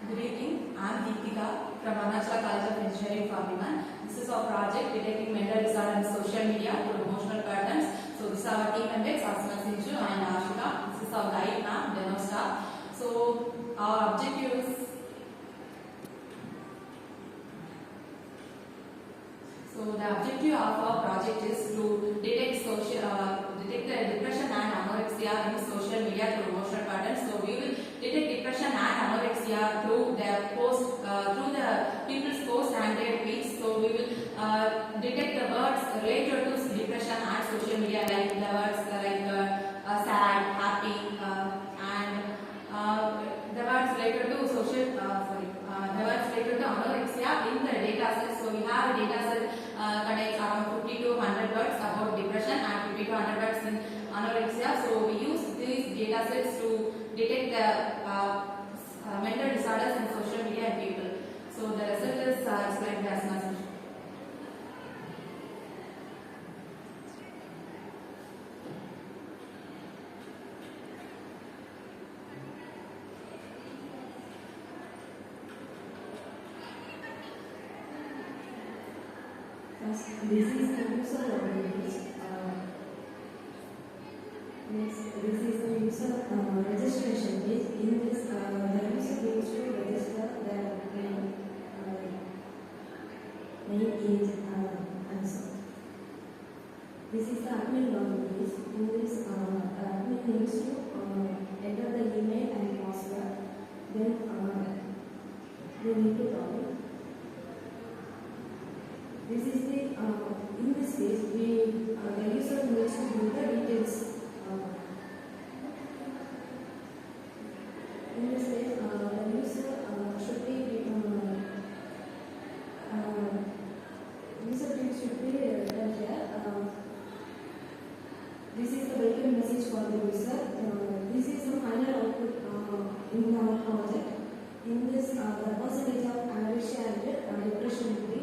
Good evening. I am Deepika from Arunachala College of Engineering, Fabriman. This is our project detecting mental disorder and social media through emotional patterns. So this is our team members Asma Sinju and Ashika. This is our guide now, demo staff. So our objective is the objective of our project is to detect the depression and anorexia in social media through emotional patterns. So we will detect depression and anorexia through their through the people's posts and their tweets. So we will detect the words related to depression and social media, like the words sad, happy, and the words related to the words related to anorexia in the data set. So we have a data set contains around 50 to 100 words about depression and 50 to 100 words in anorexia. So we use these data sets to detect the mental disorders in social media and people. So the result is explained as much. This is the user language. This is the user registration page. In this, the user needs to register their name, age, answer. This is the admin login page. In this, admin needs to enter the email and password. Then they need to log in. This is the in this case the user needs to do the details. In this case, the user should be written here. This is the welcome message for the user. This is the final output in our project. In this, the percentage of anorexia and depression will be